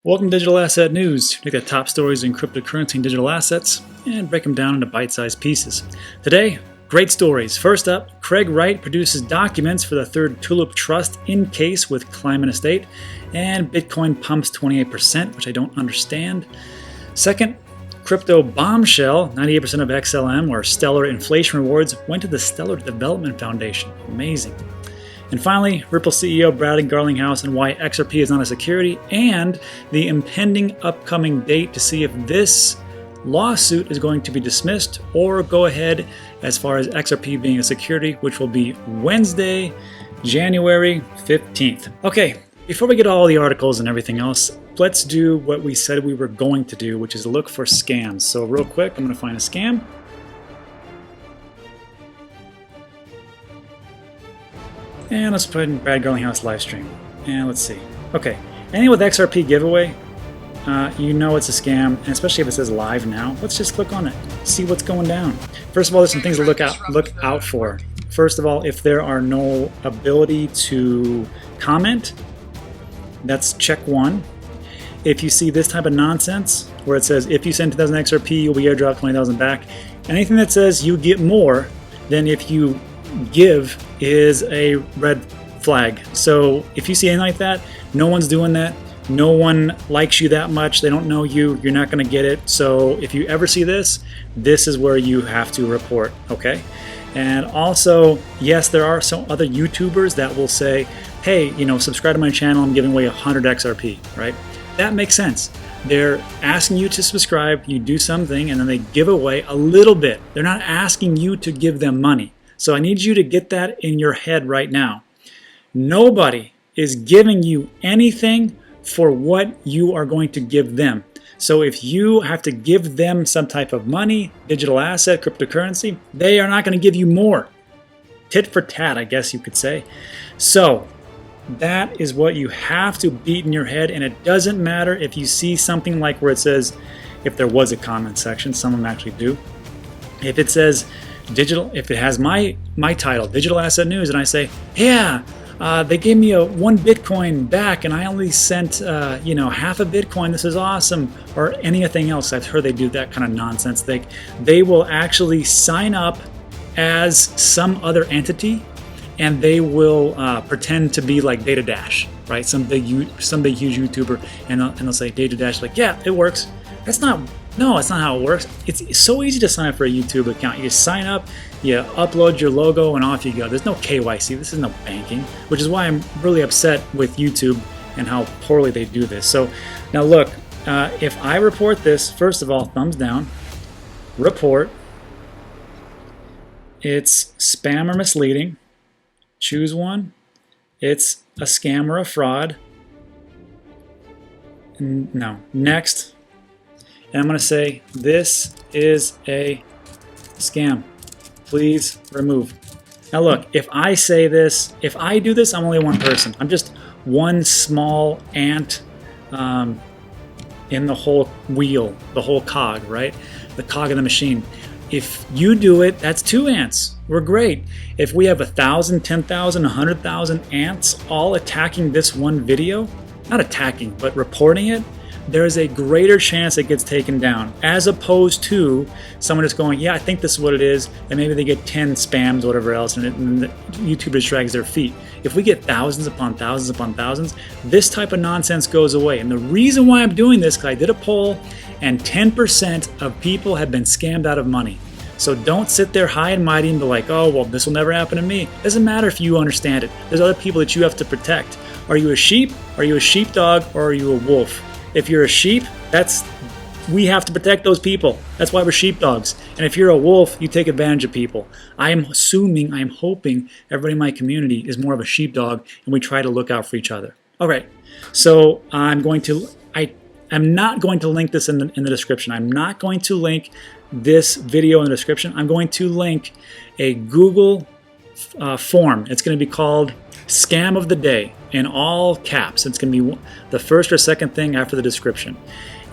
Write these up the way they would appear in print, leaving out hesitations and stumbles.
Welcome to Digital Asset News. Take the top stories in cryptocurrency and digital assets and break them down into bite-sized pieces. Today, great stories. First up, Wright produces documents for the third Tulip Trust in case with Climate Estate, and Bitcoin pumps 28%, which I don't understand. Second, crypto bombshell, 98% of XLM or Stellar inflation rewards went to the Stellar Development Foundation. Amazing. And finally, Ripple CEO Bradley Garlinghouse and why XRP is not a security, and the impending upcoming date to see if this lawsuit is going to be dismissed or go ahead as far as XRP being a security, which will be Wednesday, January 15th. Okay, before we get all the articles and everything else, let's do what we said we were going to do, which is look for scams. So real quick, I'm going to find a scam. And let's put in Brad Garlinghouse live stream. And let's see. Okay, anything with XRP giveaway, you know it's a scam, and especially if it says live now. Let's just click on it, see what's going down. First of all, there's some things to look out for. First of all, if there are no ability to comment, that's check one. If you see this type of nonsense, where it says if you send 2,000 XRP, you'll be airdropped 20,000 back. Anything that says you get more than if you give is a red flag. So if you see anything like that, no one's doing that. No one likes you that much. They don't know you. You're not going to get it. So if you ever see this, this is where you have to report. Okay. And also, yes, there are some other YouTubers that will say, hey, subscribe to my channel. I'm giving away 100 XRP, right? That makes sense. They're asking you to subscribe. You do something and then they give away a little bit. They're not asking you to give them money. So I need you to get that in your head right now. Nobody is giving you anything for what you are going to give them. So if you have to give them some type of money, digital asset, cryptocurrency, they are not going to give you more. Tit for tat, I guess you could say. So that is what you have to beat in your head, and it doesn't matter if you see something like where it says, if there was a comment section, some of them actually do. If it says digital, if it has my title, Digital Asset News, and I say, yeah, they gave me one Bitcoin back and I only sent half a Bitcoin, this is awesome, or anything else. I've heard they do that kind of nonsense. They will actually sign up as some other entity, and they will pretend to be like Data Dash, right? Some big huge YouTuber, and they'll say Data Dash, like, yeah, it works. No, that's not how it works. It's so easy to sign up for a YouTube account. You just sign up, you upload your logo, and off you go. There's no KYC. This is no banking, which is why I'm really upset with YouTube and how poorly they do this. So now look, if I report this, first of all, thumbs down, report. It's spam or misleading. Choose one. It's a scam or a fraud. No. Next. And I'm going to say, this is a scam. Please remove. Now look, if I say this, if I do this, I'm only one person. I'm just one small ant in the whole wheel, the whole cog, right? The cog of the machine. If you do it, that's two ants. We're great. If we have 1,000, 10,000, 100,000 ants all attacking this one video, not attacking, but reporting it, there is a greater chance it gets taken down, as opposed to someone just going, yeah, I think this is what it is, and maybe they get 10 spams or whatever else, and YouTube just drags their feet. If we get thousands upon thousands upon thousands, this type of nonsense goes away. And the reason why I'm doing this, because I did a poll, and 10% of people have been scammed out of money. So don't sit there high and mighty and be like, oh, well, this will never happen to me. It doesn't matter if you understand it. There's other people that you have to protect. Are you a sheep? Are you a sheepdog? Or are you a wolf? If you're a sheep, we have to protect those people. That's why we're sheepdogs. And if you're a wolf, you take advantage of people. I am hoping everybody in my community is more of a sheepdog, and we try to look out for each other. All right. So I'm not going to link this in the description. I'm not going to link this video in the description. I'm going to link a Google form. It's going to be called Scam of the Day in all caps. It's going to be the first or second thing after the description.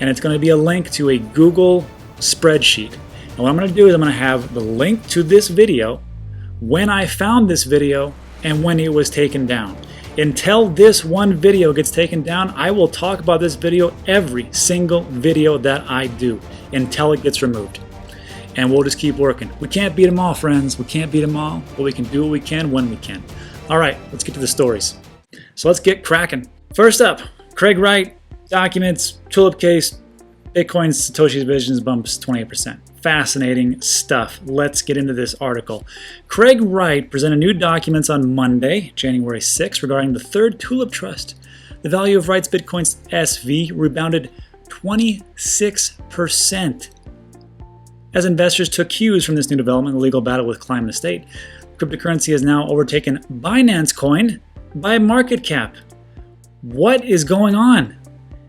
And it's going to be a link to a Google spreadsheet. And what I'm going to do is I'm going to have the link to this video, when I found this video, and when it was taken down. Until this one video gets taken down, I will talk about this video every single video that I do until it gets removed. And we'll just keep working. We can't beat them all, friends. We can't beat them all, but we can do what we can when we can. All right, let's get to the stories. So let's get cracking. First up, Craig Wright, documents, tulip case, Bitcoin Satoshi's visions bumps 28%. Fascinating stuff. Let's get into this article. Craig Wright presented new documents on Monday, January 6th, regarding the third tulip trust. The value of Wright's Bitcoin SV rebounded 26%. As investors took cues from this new development in the legal battle with Climate Estate, cryptocurrency has now overtaken Binance Coin by market cap. What is going on?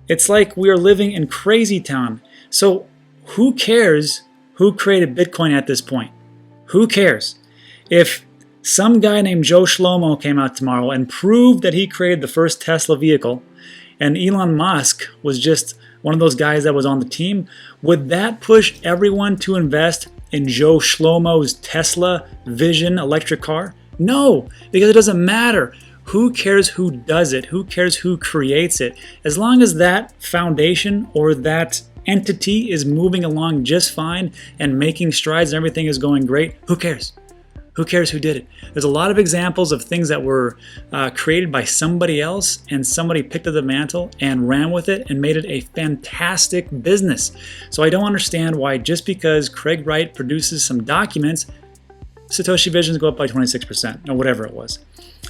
It's like we are living in crazy town. So who cares who created Bitcoin at this point? Who cares? If some guy named Joe Shlomo came out tomorrow and proved that he created the first Tesla vehicle, and Elon Musk was just one of those guys that was on the team, would that push everyone to invest in Joe Shlomo's Tesla Vision electric car? No, because it doesn't matter. Who cares who does it? Who cares who creates it? As long as that foundation or that entity is moving along just fine and making strides and everything is going great, who cares? Who cares who did it? There's a lot of examples of things that were created by somebody else, and somebody picked up the mantle and ran with it and made it a fantastic business. So I don't understand why just because Craig Wright produces some documents, Satoshi Visions go up by 26% or whatever it was.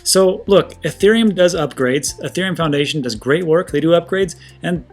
So look, Ethereum does upgrades. Ethereum Foundation does great work. They do upgrades and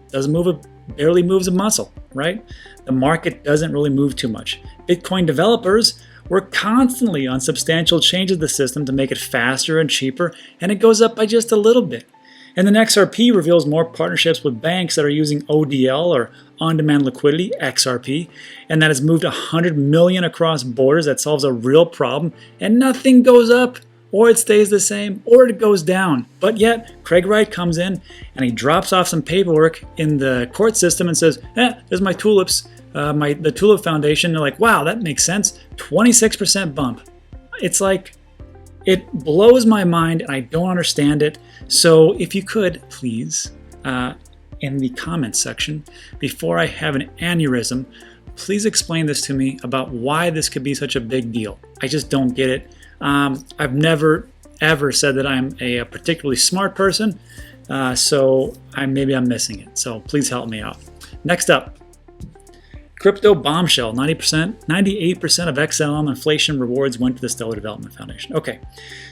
barely moves a muscle, right? The market doesn't really move too much. Bitcoin developers work constantly on substantial changes to the system to make it faster and cheaper, and it goes up by just a little bit. And then XRP reveals more partnerships with banks that are using ODL, or on-demand liquidity, XRP, and that has moved 100 million across borders. That solves a real problem, and nothing goes up, or it stays the same, or it goes down. But yet, Craig Wright comes in and he drops off some paperwork in the court system and says, there's my tulips, the Tulip Foundation. They're like, wow, that makes sense. 26% bump. It's like, it blows my mind and I don't understand it. So if you could, please, in the comments section, before I have an aneurysm, please explain this to me about why this could be such a big deal. I just don't get it. I've never ever said that I'm a particularly smart person, so maybe I'm missing it. So please help me out. Next up, crypto bombshell. 98% of XLM inflation rewards went to the Stellar Development Foundation. Okay,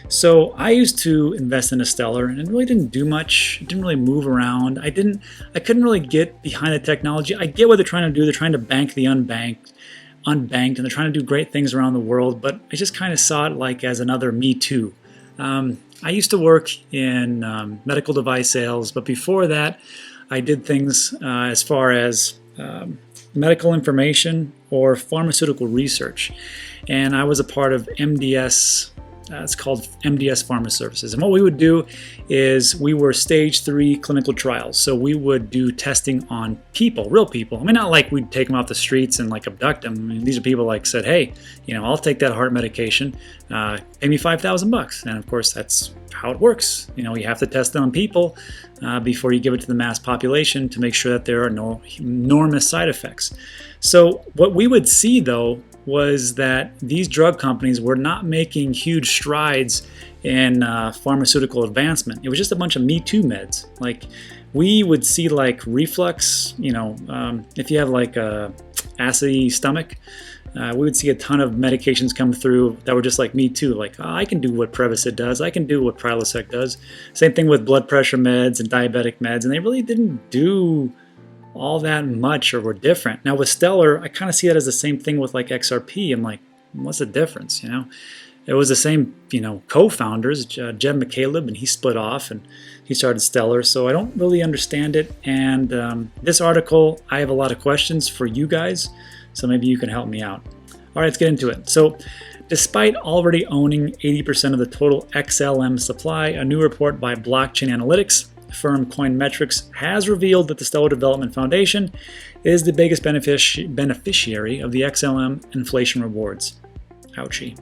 so I used to invest in a Stellar and it really didn't do much. It didn't really move around. I couldn't really get behind the technology. I get what they're trying to do. They're trying to bank the unbanked, and they're trying to do great things around the world, but I just kind of saw it like as another Me Too. I used to work in medical device sales, but before that, I did things as far as medical information or pharmaceutical research, and I was a part of MDS. It's called MDS Pharma Services. And what we would do is we were stage 3 clinical trials. So we would do testing on people, real people. I mean, not like we'd take them off the streets and like abduct them. I mean, these are people like said, hey, I'll take that heart medication, pay me $5,000. And of course, that's how it works. You have to test it on people before you give it to the mass population to make sure that there are no enormous side effects. So what we would see though was that these drug companies were not making huge strides in pharmaceutical advancement. It was just a bunch of Me Too meds. Like we would see like reflux, if you have like a acidy stomach, we would see a ton of medications come through that were just like Me Too. Like, I can do what Prevacid does. I can do what Prilosec does. Same thing with blood pressure meds and diabetic meds. And they really didn't do all that much or were different. Now with Stellar, I kind of see that as the same thing with like XRP. I'm like, what's the difference? It was the same, co-founders, Jeb McCaleb, and he split off and he started Stellar. So I don't really understand it. And this article, I have a lot of questions for you guys. So maybe you can help me out. All right, let's get into it. So despite already owning 80% of the total XLM supply, a new report by blockchain analytics firm Coinmetrics has revealed that the Stellar Development Foundation is the biggest beneficiary of the XLM inflation rewards. Ouchie.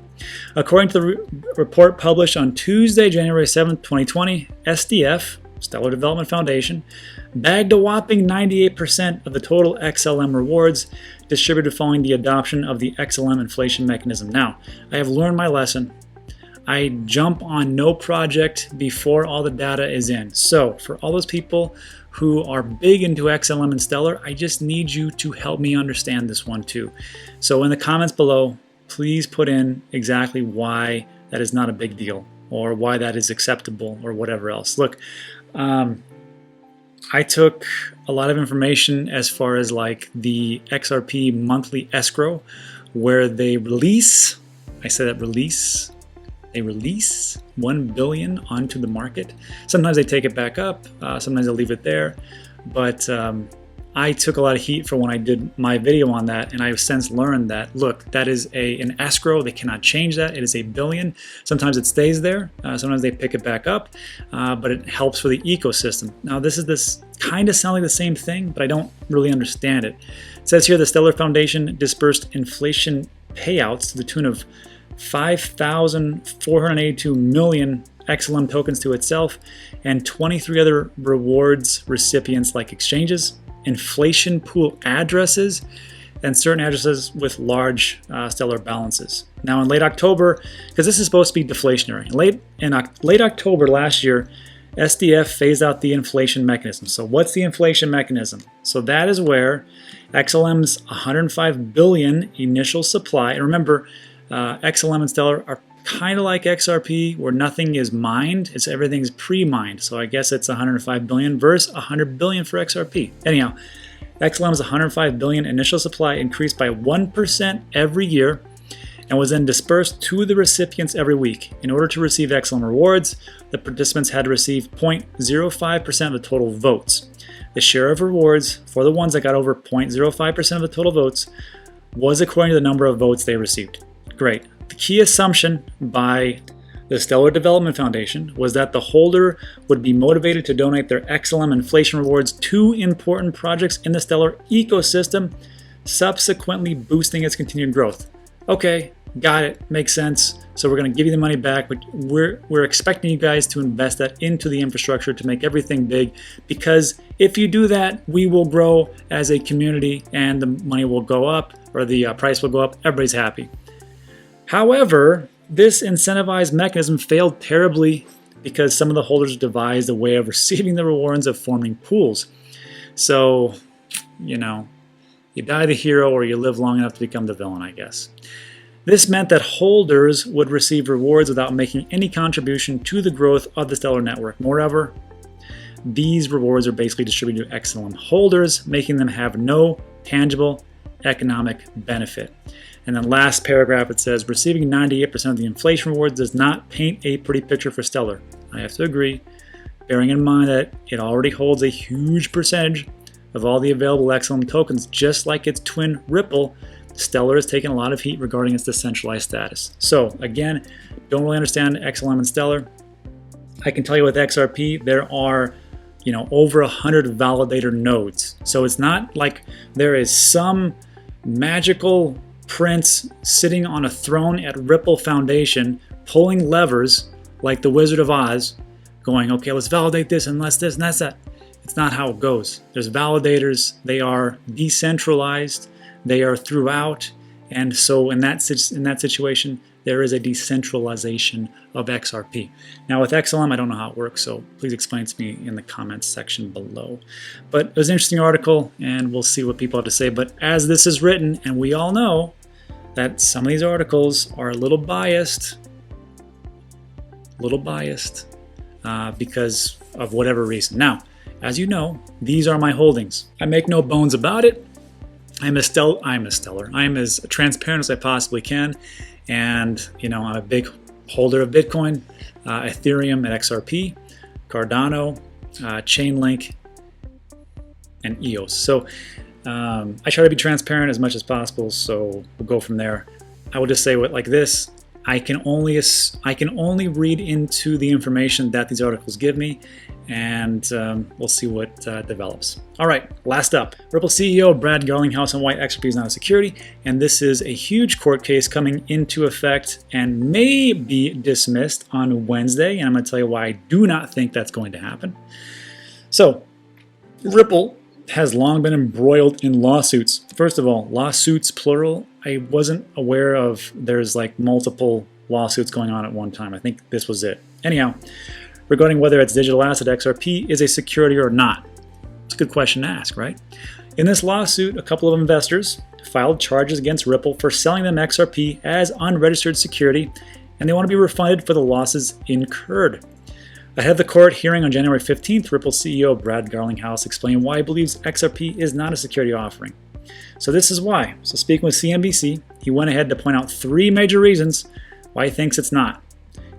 According to the report published on Tuesday, January 7th, 2020, SDF, Stellar Development Foundation, bagged a whopping 98% of the total XLM rewards distributed following the adoption of the XLM inflation mechanism. Now, I have learned my lesson. I jump on no project before all the data is in. So for all those people who are big into XLM and Stellar, I just need you to help me understand this one too. So in the comments below, please put in exactly why that is not a big deal or why that is acceptable or whatever else. Look, I took a lot of information as far as like the XRP monthly escrow where they release, I say that release, they release 1 billion onto the market. Sometimes they take it back up, sometimes they leave it there, but I took a lot of heat for when I did my video on that, and I've since learned that, look, that is an escrow. They cannot change that. It is a billion. Sometimes it stays there. Sometimes they pick it back up, but it helps for the ecosystem. Now, this kind of sounds like the same thing, but I don't really understand it. It says here the Stellar Foundation dispersed inflation payouts to the tune of 5,482 million XLM tokens to itself and 23 other rewards recipients like exchanges, inflation pool addresses, and certain addresses with large Stellar balances. Now in late October, because this is supposed to be deflationary, late October last year, SDF phased out the inflation mechanism. So what's the inflation mechanism? So that is where XLM's 105 billion initial supply, and remember, XLM and Stellar are kind of like XRP where nothing is mined, everything's pre-mined. So I guess it's 105 billion versus 100 billion for XRP. Anyhow, XLM's 105 billion initial supply increased by 1% every year and was then dispersed to the recipients every week. In order to receive XLM rewards, the participants had to receive 0.05% of the total votes. The share of rewards for the ones that got over 0.05% of the total votes was according to the number of votes they received. Great. The key assumption by the Stellar Development Foundation was that the holder would be motivated to donate their XLM inflation rewards to important projects in the Stellar ecosystem, subsequently boosting its continued growth. Okay, got it, makes sense. So we're going to give you the money back, but we're expecting you guys to invest that into the infrastructure to make everything big, because if you do that, we will grow as a community and the money will go up, or the price will go up. Everybody's happy. However, this incentivized mechanism failed terribly because some of the holders devised a way of receiving the rewards of forming pools. So, you die the hero or you live long enough to become the villain, I guess. This meant that holders would receive rewards without making any contribution to the growth of the Stellar network. Moreover, these rewards are basically distributed to XLM holders, making them have no tangible economic benefit. And then last paragraph, it says, receiving 98% of the inflation rewards does not paint a pretty picture for Stellar. I have to agree, bearing in mind that it already holds a huge percentage of all the available XLM tokens, just like its twin Ripple. Stellar has taken a lot of heat regarding its decentralized status. So again, don't really understand XLM and Stellar. I can tell you with XRP, there are over 100 validator nodes. So it's not like there is some magical prince sitting on a throne at Ripple Foundation pulling levers like the Wizard of Oz going, okay, let's validate this and let's this and that's that. It's not how it goes. There's validators. They are decentralized. They are throughout. And so in that situation, there is a decentralization of XRP. Now with XLM, I don't know how it works, so please explain it to me in the comments section below. But it was an interesting article, and we'll see what people have to say. But as this is written, and we all know that some of these articles are a little biased because of whatever reason. Now, as you know, these are my holdings. I make no bones about it. I'm as transparent as I possibly can. And, I'm a big holder of Bitcoin, Ethereum and XRP, Cardano, Chainlink, and EOS. So I try to be transparent as much as possible, so we'll go from there. I will just say like this, I can only read into the information that these articles give me, and we'll see what develops. All right, last up, Ripple CEO Brad Garlinghouse on why XRP is not a security, and this is a huge court case coming into effect and may be dismissed on Wednesday, and I'm going to tell you why I do not think that's going to happen. So, Ripple has long been embroiled in lawsuits. First of all, lawsuits plural. I wasn't aware of there's like multiple lawsuits going on at one time. I think this was it. Anyhow, regarding whether its digital asset XRP is a security or not. It's a good question to ask, right? In this lawsuit, a couple of investors filed charges against Ripple for selling them XRP as unregistered security, and they want to be refunded for the losses incurred. Ahead of the court hearing on January 15th, Ripple CEO Brad Garlinghouse explained why he believes XRP is not a security offering. So this is why. So speaking with CNBC, he went ahead to point out 3 major reasons why he thinks it's not.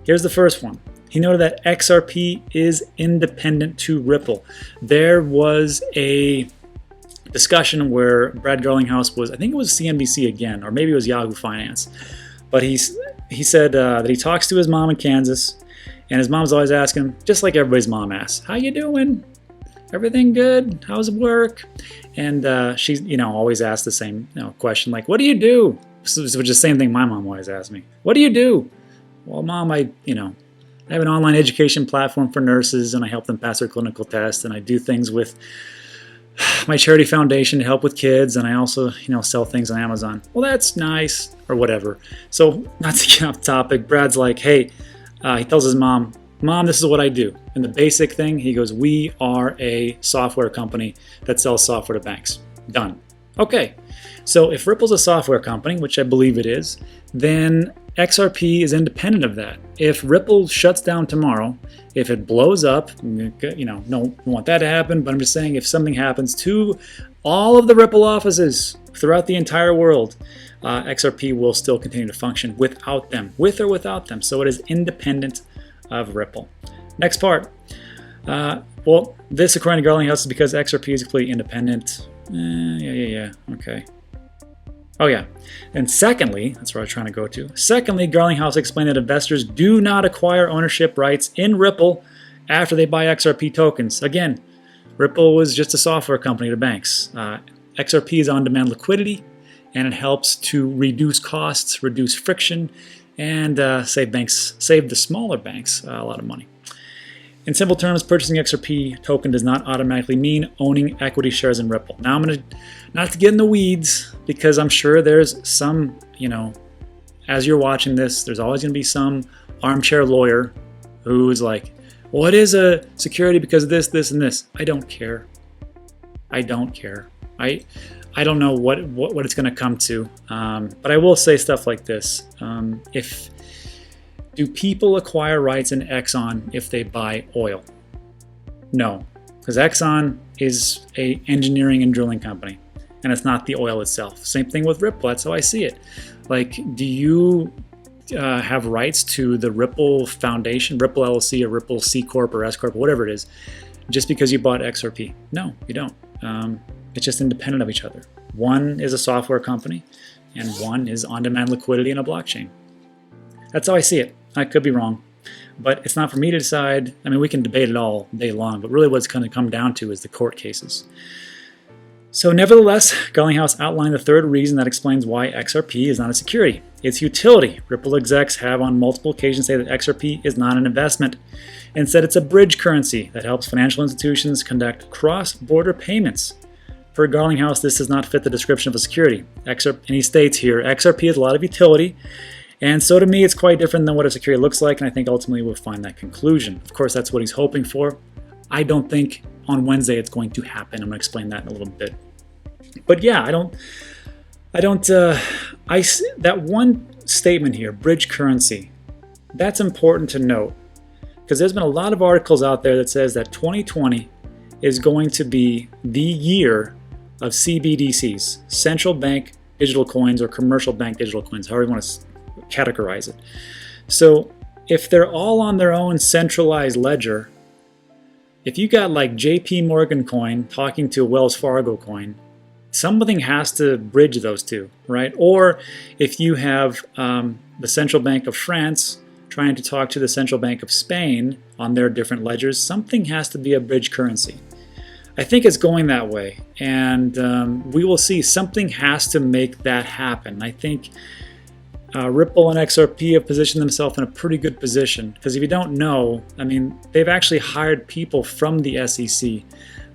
Here's the first one. He noted that XRP is independent to Ripple. There was a discussion where Brad Garlinghouse was, I think it was CNBC again, or maybe it was Yahoo Finance, but he said that he talks to his mom in Kansas, and his mom's always asking him, just like everybody's mom asks, "How you doing? Everything good? How's work?" And she's, always asks the same question, like, "What do you do?" Which is the same thing my mom always asks me. "What do you do?" "Well, Mom, I have an online education platform for nurses, and I help them pass their clinical tests, and I do things with my charity foundation to help with kids, and I also, sell things on Amazon." "Well, that's nice," or whatever. So, not to get off topic, Brad's like, hey, he tells his mom, "Mom, this is what I do." And the basic thing, he goes, "We are a software company that sells software to banks." Done. Okay. So if Ripple's a software company, which I believe it is, then XRP is independent of that. If Ripple shuts down tomorrow, if it blows up, don't want that to happen, but I'm just saying if something happens to all of the Ripple offices throughout the entire world, XRP will still continue to function without them, with or without them. So it is independent of Ripple. Next part. Well, this, according to Garlinghouse, is because XRP is completely independent. Okay. Oh yeah. And secondly, that's where I was trying to go to. Secondly, Garlinghouse explained that investors do not acquire ownership rights in Ripple after they buy XRP tokens. Again, Ripple was just a software company to banks. XRP is on-demand liquidity, and it helps to reduce costs, reduce friction, and save the smaller banks a lot of money. In simple terms, purchasing XRP token does not automatically mean owning equity shares in Ripple. Now, I'm going to, not to get in the weeds, because I'm sure there's some, as you're watching this, there's always going to be some armchair lawyer who is like, "Well, it is a security because of this, this, and this." I don't care. I don't care. I don't know what it's going to come to, but I will say stuff like this. Do people acquire rights in Exxon if they buy oil? No, because Exxon is a engineering and drilling company, and it's not the oil itself. Same thing with Ripple. That's how I see it. Like, do you have rights to the Ripple Foundation, Ripple LLC, or Ripple C Corp or S Corp, or whatever it is, just because you bought XRP? No, you don't. It's just independent of each other. One is a software company, and one is on-demand liquidity in a blockchain. That's how I see it. I could be wrong, but it's not for me to decide. I mean, we can debate it all day long, but really what it's going to come down to is the court cases. So nevertheless, Garlinghouse outlined the third reason that explains why XRP is not a security. Its utility. Ripple execs have on multiple occasions said that XRP is not an investment. Instead, it's a bridge currency that helps financial institutions conduct cross-border payments. For Garlinghouse, this does not fit the description of a security. And he states here, XRP has a lot of utility, and so to me, it's quite different than what a security looks like, and I think ultimately we'll find that conclusion. Of course, that's what he's hoping for. I don't think on Wednesday it's going to happen. I'm going to explain that in a little bit. But yeah, that one statement here, bridge currency, that's important to note, because there's been a lot of articles out there that says that 2020 is going to be the year of CBDCs, central bank digital coins, or commercial bank digital coins, however you want to categorize it. So if they're all on their own centralized ledger, if you got like JP Morgan coin talking to a Wells Fargo coin, something has to bridge those two, right? Or if you have the Central Bank of France trying to talk to the Central Bank of Spain on their different ledgers. Something has to be a bridge currency. I think it's going that way, and we will see. Something has to make that happen. I think Ripple and XRP have positioned themselves in a pretty good position, because if you don't know, I mean, they've actually hired people from the SEC.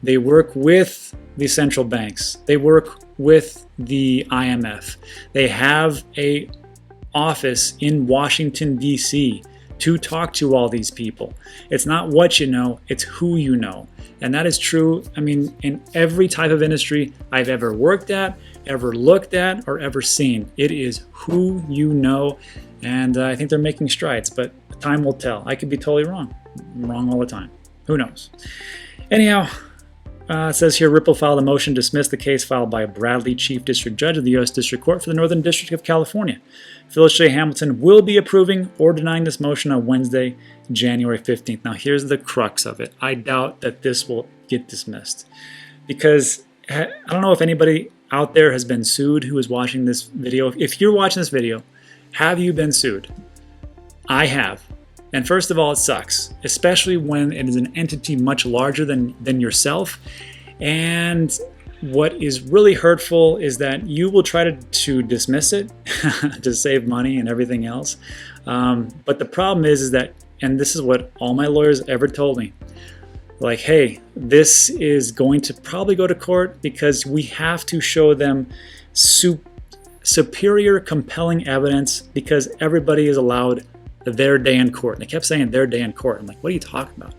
They work with the central banks. They work with the IMF. They have a office in Washington, D.C. to talk to all these people. It's not what you know, it's who you know. And that is true, I mean, in every type of industry I've ever worked at, ever looked at, or ever seen. It is who you know, and I think they're making strides, but time will tell. I could be totally wrong. I'm wrong all the time. Who knows? Anyhow, it says here, Ripple filed a motion to dismiss the case filed by Bradley, Chief District Judge of the U.S. District Court for the Northern District of California. Phyllis J.Hamilton will be approving or denying this motion on Wednesday, January 15th. Now, here's the crux of it. I doubt that this will get dismissed, because I don't know if anybody out there has been sued who is watching this video. If you're watching this video, have you been sued? I have. And first of all, it sucks, especially when it is an entity much larger than yourself. And what is really hurtful is that you will try to dismiss it to save money and everything else. But the problem is that, and this is what all my lawyers ever told me, like, hey, this is going to probably go to court because we have to show them superior, compelling evidence, because everybody is allowed their day in court. And they kept saying their day in court. I'm like, what are you talking about?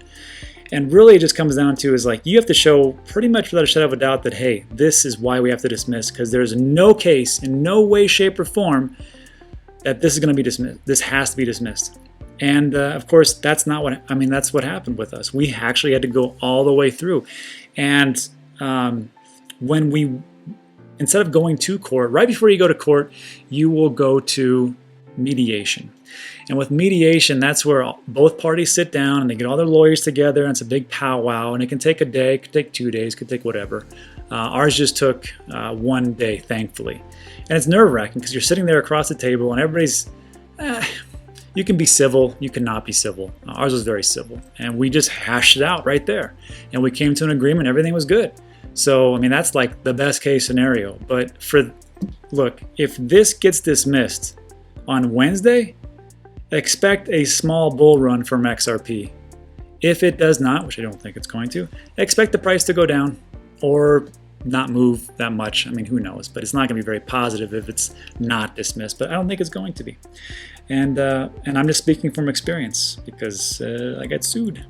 And really it just comes down to is like, you have to show pretty much without a shadow of a doubt that, hey, this is why we have to dismiss, because there's no case in no way, shape, or form that this is going to be dismissed. This has to be dismissed. And of course, that's not what, I mean, that's what happened with us. We actually had to go all the way through. And when we, instead of going to court, right before you go to court, you will go to mediation. And with mediation, that's where both parties sit down and they get all their lawyers together, and it's a big powwow, and it can take a day, it could take 2 days, it could take whatever. Ours just took 1 day, thankfully. And it's nerve-wracking because you're sitting there across the table and everybody's, you can be civil, you cannot be civil. Ours was very civil, and we just hashed it out right there. And we came to an agreement, everything was good. So, I mean, that's like the best case scenario. But look, if this gets dismissed on Wednesday, expect a small bull run from XRP. If it does not, which I don't think it's going to, expect the price to go down or not move that much. I mean, who knows? But it's not going to be very positive if it's not dismissed. But I don't think it's going to be. And I'm just speaking from experience, because I got sued.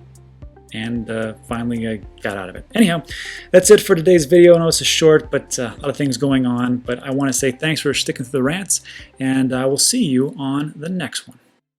And finally I got out of it. Anyhow, that's it for today's video. I know it's a short, but a lot of things going on. But I want to say thanks for sticking through the rants, and I will see you on the next one.